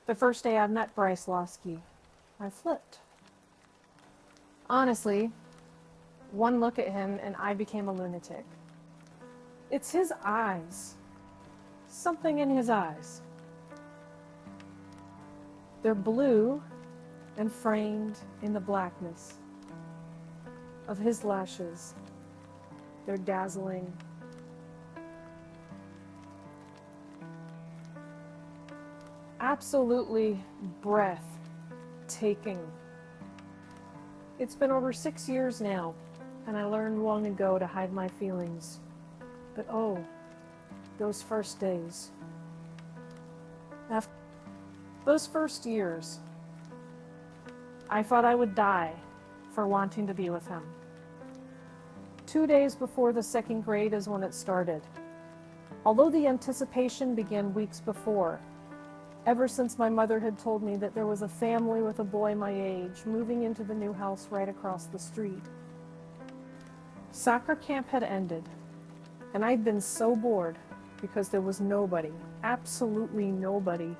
The first day I met Bryce Losky, I flipped. Honestly, one look at him and I became a lunatic. It's his eyes. Something in his eyes. They're blue and framed in the blackness of his lashes. They're dazzling. Absolutely breathtaking. It's been over 6 years now, and I learned long ago to hide my feelings. But oh, those first days. After those first years, I thought I would die for wanting to be with him. 2 days before the second grade is when it started. Although the anticipation began weeks before, ever since my mother had told me that there was a family with a boy my age moving into the new house right across the street. Soccer camp had ended, and I'd been so bored because there was nobody, absolutely nobody,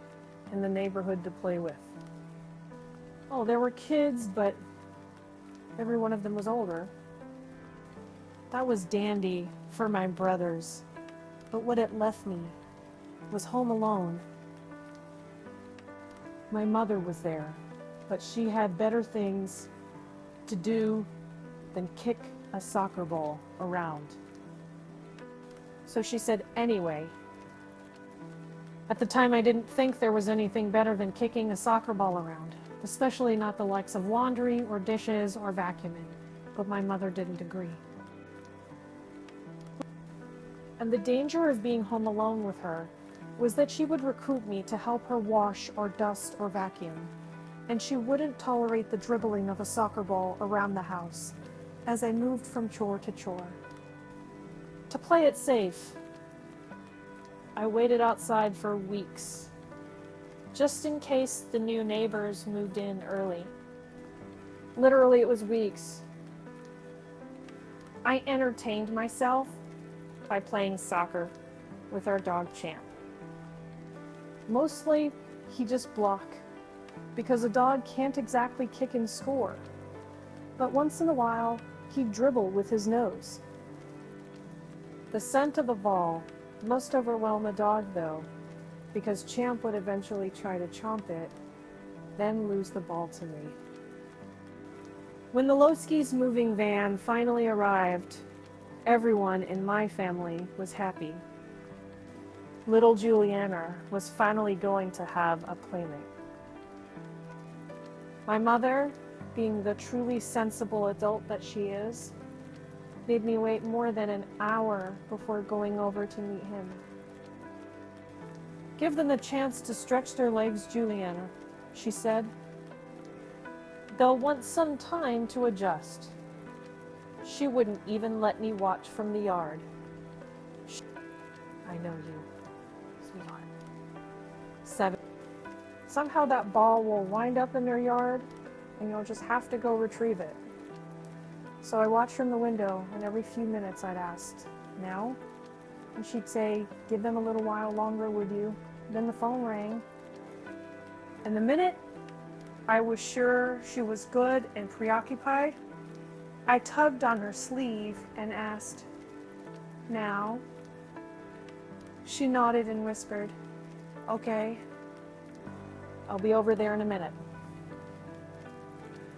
in the neighborhood to play with. Oh, there were kids, but every one of them was older. That was dandy for my brothers, but what it left me was home alone. My mother was there, but she had better things to do than kick a soccer ball around. So she said, anyway. At the time, I didn't think there was anything better than kicking a soccer ball around, especially not the likes of laundry or dishes or vacuuming, but my mother didn't agree. And the danger of being home alone with her was that she would recruit me to help her wash or dust or vacuum, and she wouldn't tolerate the dribbling of a soccer ball around the house as I moved from chore to chore. To play it safe, I waited outside for weeks, just in case the new neighbors moved in early. Literally, it was weeks. I entertained myself by playing soccer with our dog Champ. Mostly, he'd just block, because a dog can't exactly kick and score. But once in a while, he'd dribble with his nose. The scent of a ball must overwhelm a dog, though, because Champ would eventually try to chomp it, then lose the ball to me. When the Losky's moving van finally arrived, everyone in my family was happy. Little Juliana was finally going to have a playmate. My mother, being the truly sensible adult that she is, made me wait more than an hour before going over to meet him. Give them a chance to stretch their legs, Juliana, she said. They'll want some time to adjust. She wouldn't even let me watch from the yard. I know you, sweetheart. 7. Somehow that ball will wind up in their yard, and you'll just have to go retrieve it. So I watched from the window, and every few minutes I'd ask, now? And she'd say, give them a little while longer, would you? Then the phone rang. And the minute I was sure she was good and preoccupied, I tugged on her sleeve and asked, now? She nodded and whispered, okay, I'll be over there in a minute.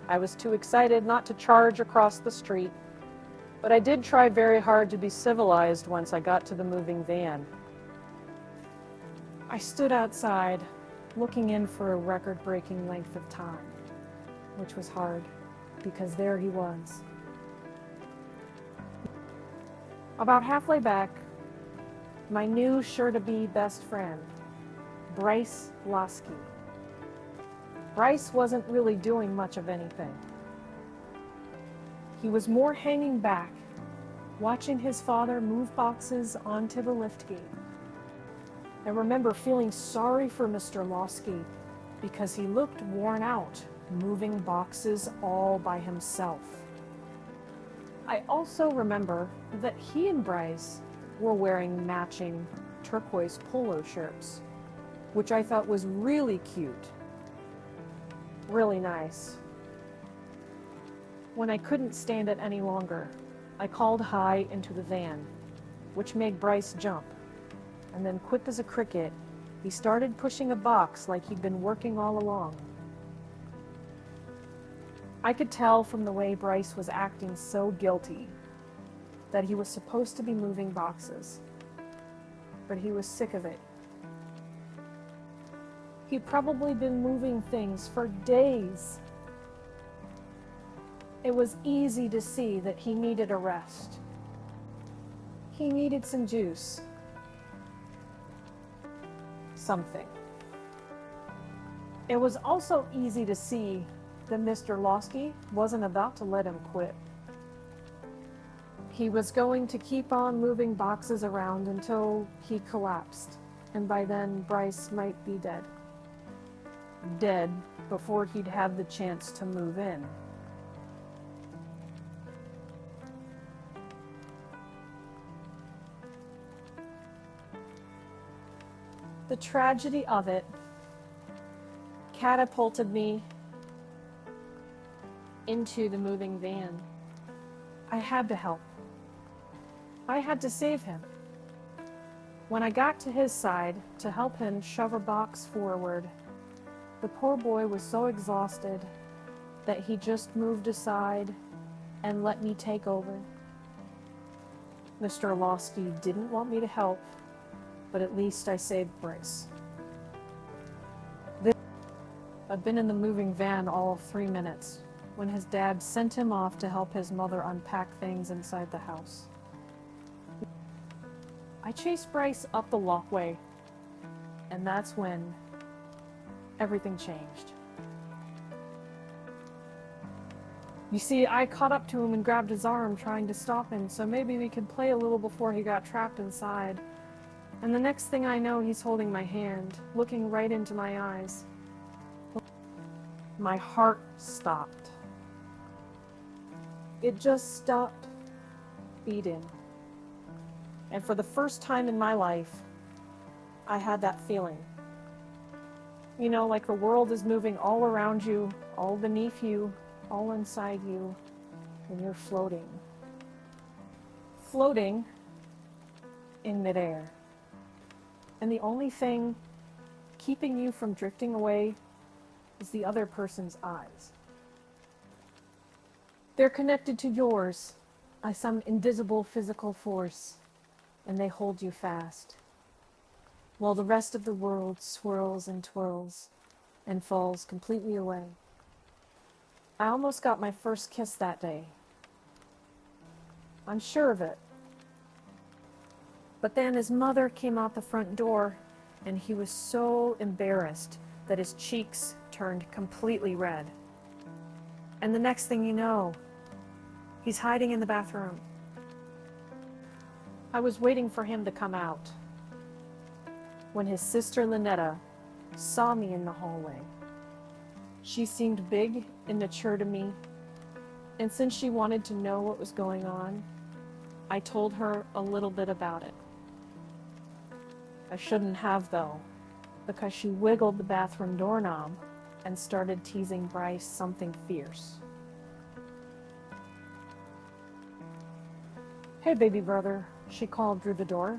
I was too excited not to charge across the street, but I did try very hard to be civilized once I got to the moving van. I stood outside, looking in for a record-breaking length of time, which was hard, because there he was. About halfway back, my new sure-to-be best friend, Bryce Losky. Bryce wasn't really doing much of anything. He was more hanging back, watching his father move boxes onto the liftgate. I remember feeling sorry for Mr. Losky because he looked worn out, moving boxes all by himself. I also remember that he and Bryce were wearing matching turquoise polo shirts. which I thought was really cute. Really nice. When I couldn't stand it any longer, I called high into the van, which made Bryce jump. And then, quick as a cricket, he started pushing a box like he'd been working all along. I could tell from the way Bryce was acting so guilty that he was supposed to be moving boxes, but he was sick of it. He'd probably been moving things for days. It was easy to see that he needed a rest. He needed some juice. Something. It was also easy to see that Mr. Losky wasn't about to let him quit. He was going to keep on moving boxes around until he collapsed, and by then Bryce might be dead. Dead before he'd have the chance to move in. The tragedy of it catapulted me into the moving van. I had to help. I had to save him. When I got to his side to help him shove a box forward, the poor boy was so exhausted that he just moved aside and let me take over. Mr. Losky didn't want me to help, but at least I saved Bryce. I'd been in the moving van all of 3 minutes when his dad sent him off to help his mother unpack things inside the house. I chased Bryce up the walkway, and that's when everything changed. You see, I caught up to him and grabbed his arm, trying to stop him, so maybe we could play a little before he got trapped inside. And the next thing I know, he's holding my hand, looking right into my eyes. My heart stopped. It just stopped beating. And for the first time in my life, I had that feeling. You know, like the world is moving all around you, all beneath you, all inside you, and you're floating. Floating in midair. And the only thing keeping you from drifting away is the other person's eyes. They're connected to yours by some invisible physical force, and they hold you fast, while the rest of the world swirls and twirls and falls completely away. I almost got my first kiss that day. I'm sure of it. But then his mother came out the front door, and he was so embarrassed that his cheeks turned completely red. And the next thing you know, he's hiding in the bathroom. I was waiting for him to come out when his sister Lynetta saw me in the hallway. She seemed big and mature to me, and since she wanted to know what was going on, I told her a little bit about it. I shouldn't have, though, because she wiggled the bathroom doorknob and started teasing Bryce something fierce. "Hey, baby brother," she called through the door.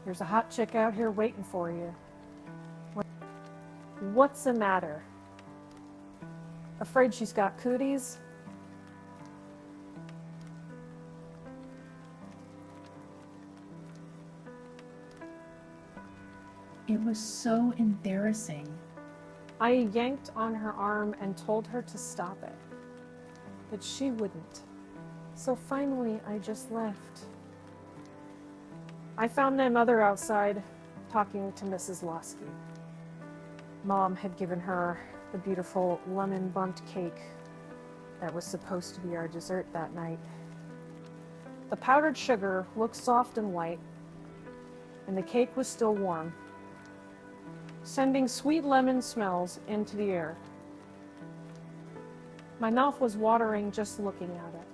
"There's a hot chick out here waiting for you." "What's the matter? Afraid she's got cooties?" It was so embarrassing. I yanked on her arm and told her to stop it, but she wouldn't. So finally, I just left. I found my mother outside talking to Mrs. Losky. Mom had given her the beautiful lemon bundt cake that was supposed to be our dessert that night. The powdered sugar looked soft and white, and the cake was still warm, sending sweet lemon smells into the air. My mouth was watering just looking at it.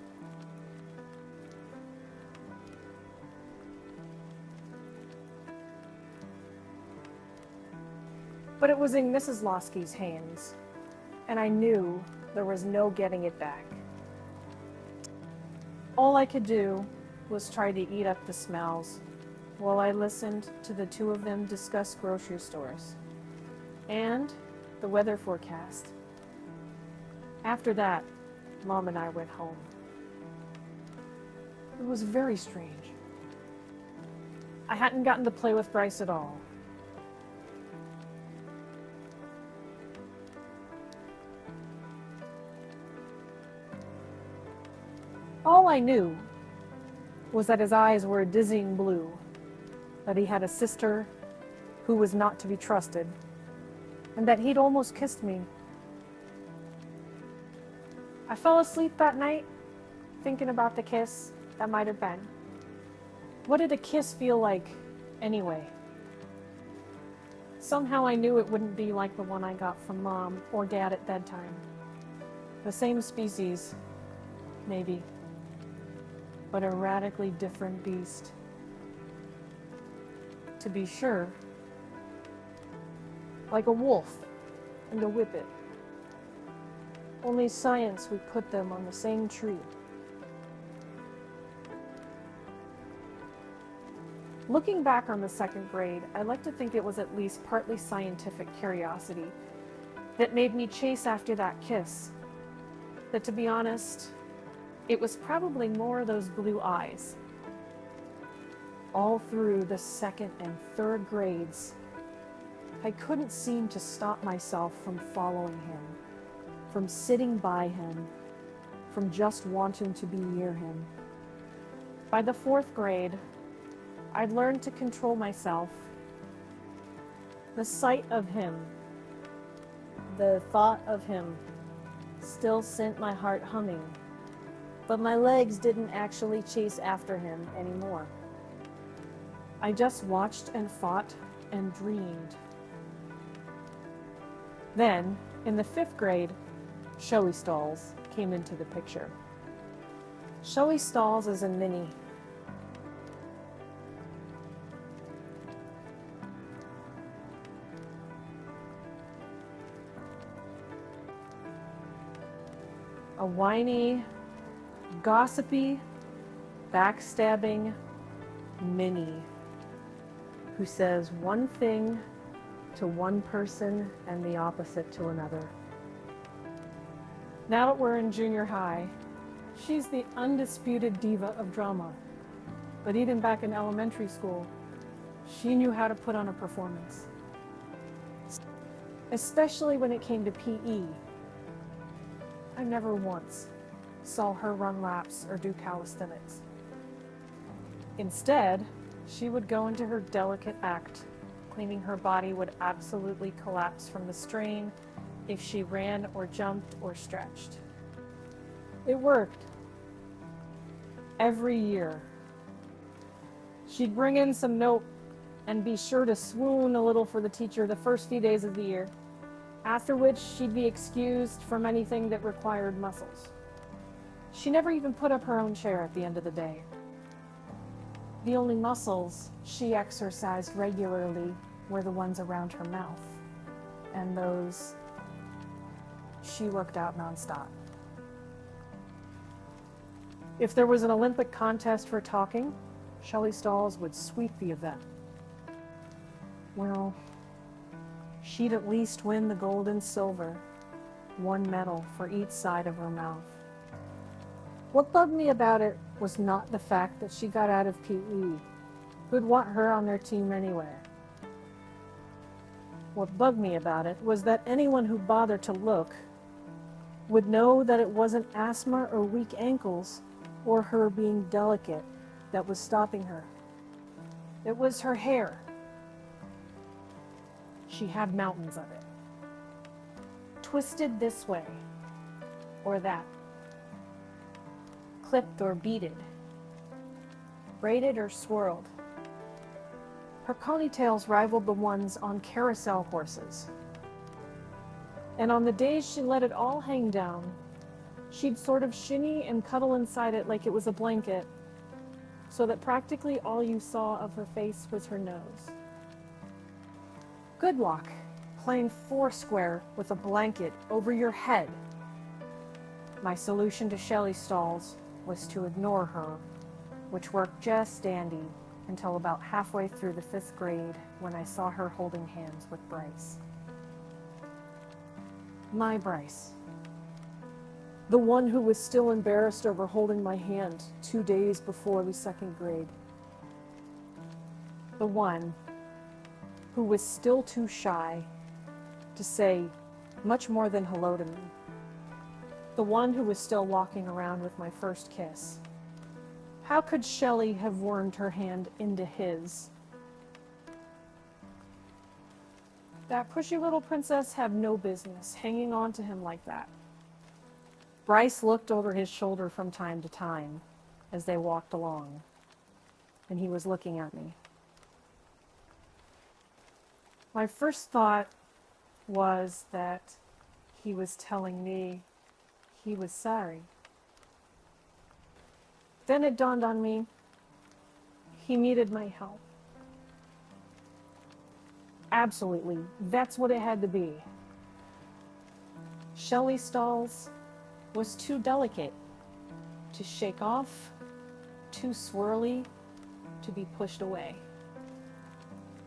But it was in Mrs. Losky's hands, and I knew there was no getting it back. All I could do was try to eat up the smells while I listened to the two of them discuss grocery stores and the weather forecast. After that, Mom and I went home. It was very strange. I hadn't gotten to play with Bryce at all. All I knew was that his eyes were a dizzying blue, that he had a sister who was not to be trusted, and that he'd almost kissed me. I fell asleep that night thinking about the kiss that might have been. What did a kiss feel like anyway? Somehow I knew it wouldn't be like the one I got from Mom or Dad at bedtime. The same species, maybe, but a radically different beast. To be sure, like a wolf and a whippet. Only science would put them on the same tree. Looking back on the second grade, I like to think it was at least partly scientific curiosity that made me chase after that kiss. That, to be honest, it was probably more those blue eyes. All through the second and third grades, I couldn't seem to stop myself from following him, from sitting by him, from just wanting to be near him. By the fourth grade, I'd learned to control myself. The sight of him, the thought of him, still sent my heart humming, but my legs didn't actually chase after him anymore. I just watched and fought and dreamed. Then, in the fifth grade, showy stalls came into the picture. Showy stalls is a mini. A whiny, gossipy, backstabbing Minnie who says one thing to one person and the opposite to another. Now that we're in junior high, she's the undisputed diva of drama. But even back in elementary school, she knew how to put on a performance. Especially when it came to PE. I never once saw her run laps or do calisthenics. Instead, she would go into her delicate act, claiming her body would absolutely collapse from the strain if she ran or jumped or stretched. It worked. Every year. She'd bring in some note and be sure to swoon a little for the teacher the first few days of the year, after which she'd be excused from anything that required muscles. She never even put up her own chair at the end of the day. The only muscles she exercised regularly were the ones around her mouth, and those she worked out nonstop. If there was an Olympic contest for talking, Shelley Stalls would sweep the event. Well, she'd at least win the gold and silver, one medal for each side of her mouth. What bugged me about it was not the fact that she got out of PE, who'd want her on their team anyway. What bugged me about it was that anyone who bothered to look would know that it wasn't asthma or weak ankles or her being delicate that was stopping her. It was her hair. She had mountains of it. Twisted this way or that. Clipped or beaded. Braided or swirled. Her ponytails rivaled the ones on carousel horses. And on the days she let it all hang down, she'd sort of shinny and cuddle inside it like it was a blanket, so that practically all you saw of her face was her nose. Good luck playing foursquare with a blanket over your head. My solution to Shelley stalls was to ignore her, which worked just dandy until about halfway through the 5th grade when I saw her holding hands with Bryce. My Bryce. The one who was still embarrassed over holding my hand 2 days before the 2nd grade. The one who was still too shy to say much more than hello to me. The one who was still walking around with my first kiss. How could Shelley have wormed her hand into his? That pushy little princess had no business hanging on to him like that. Bryce looked over his shoulder from time to time as they walked along, and he was looking at me. My first thought was that he was telling me he was sorry. Then it dawned on me, he needed my help. Absolutely, that's what it had to be. Shelley Stalls was too delicate to shake off, too swirly to be pushed away.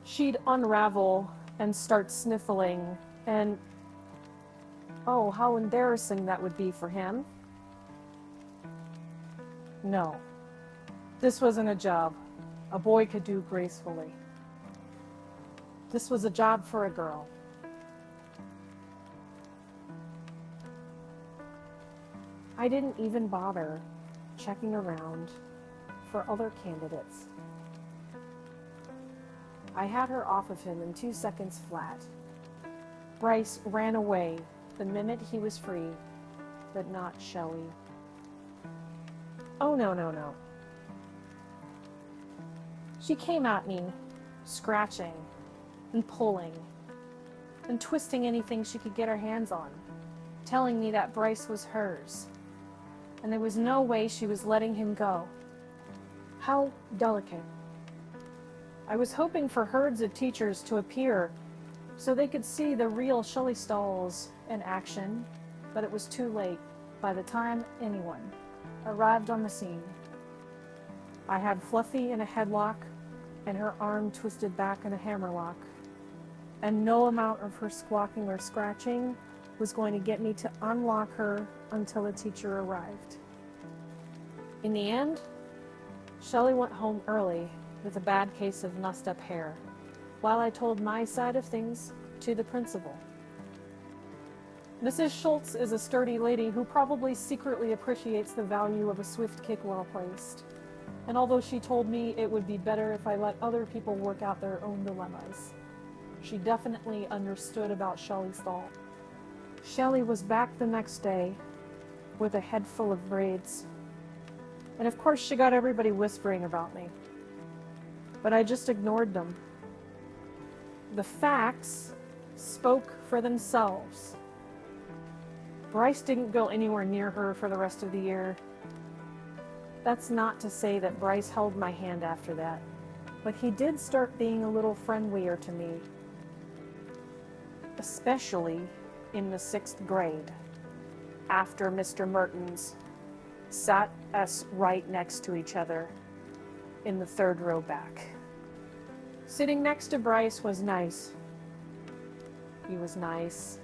She'd unravel and start sniffling, and oh, how embarrassing that would be for him. No, this wasn't a job a boy could do gracefully. This was a job for a girl. I didn't even bother checking around for other candidates. I had her off of him in 2 seconds flat. Bryce ran away the minute he was free, but not Shelley. Oh, no. She came at me, scratching and pulling and twisting anything she could get her hands on, telling me that Bryce was hers, and there was no way she was letting him go. How delicate. I was hoping for herds of teachers to appear so they could see the real Shelley Stalls in action, but it was too late by the time anyone arrived on the scene. I had Fluffy in a headlock and her arm twisted back in a hammerlock, and no amount of her squawking or scratching was going to get me to unlock her until a teacher arrived. In the end, Shelley went home early with a bad case of mussed up hair, while I told my side of things to the principal. Mrs. Schultz is a sturdy lady who probably secretly appreciates the value of a swift kick well placed. And although she told me it would be better if I let other people work out their own dilemmas, she definitely understood about Shelley Stall. Shelley was back the next day with a head full of braids. And of course she got everybody whispering about me. But I just ignored them. The facts spoke for themselves. Bryce didn't go anywhere near her for the rest of the year. That's not to say that Bryce held my hand after that, but he did start being a little friendlier to me, especially in the 6th grade, after Mr. Mertens sat us right next to each other in the 3rd row back. Sitting next to Bryce was nice. He was nice.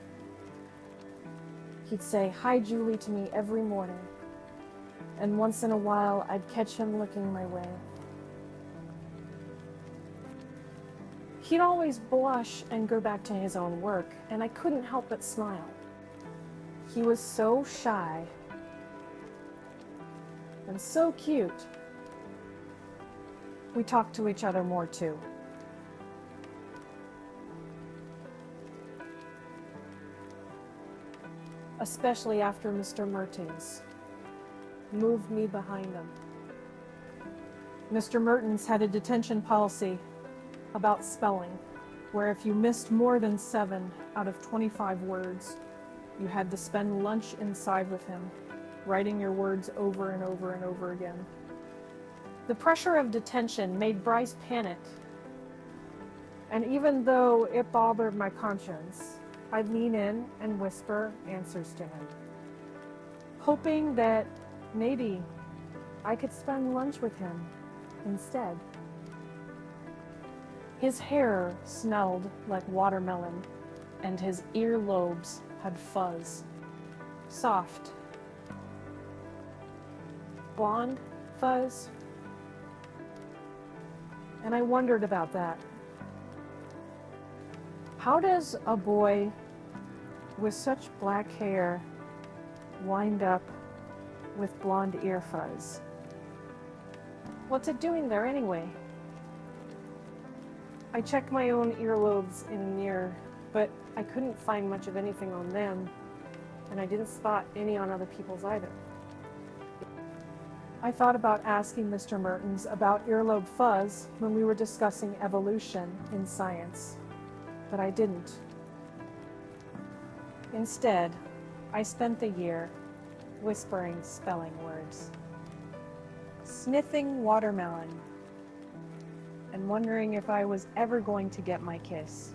He'd say, "Hi, Julie," to me every morning. And once in a while, I'd catch him looking my way. He'd always blush and go back to his own work, and I couldn't help but smile. He was so shy and so cute. We talked to each other more too. Especially after Mr. Mertens moved me behind him. Mr. Mertens had a detention policy about spelling, where if you missed more than 7 out of 25 words, you had to spend lunch inside with him, writing your words over and over and over again. The pressure of detention made Bryce panic. And even though it bothered my conscience, I'd lean in and whisper answers to him, hoping that maybe I could spend lunch with him instead. His hair smelled like watermelon, and his earlobes had fuzz. Soft. Blonde fuzz. And I wondered about that. How does a boy with such black hair wind up with blonde ear fuzz? What's it doing there anyway? I checked my own earlobes in a mirror, but I couldn't find much of anything on them, and I didn't spot any on other people's either. I thought about asking Mr. Mertens about earlobe fuzz when we were discussing evolution in science, but I didn't. Instead, I spent the year whispering spelling words, sniffing watermelon, and wondering if I was ever going to get my kiss.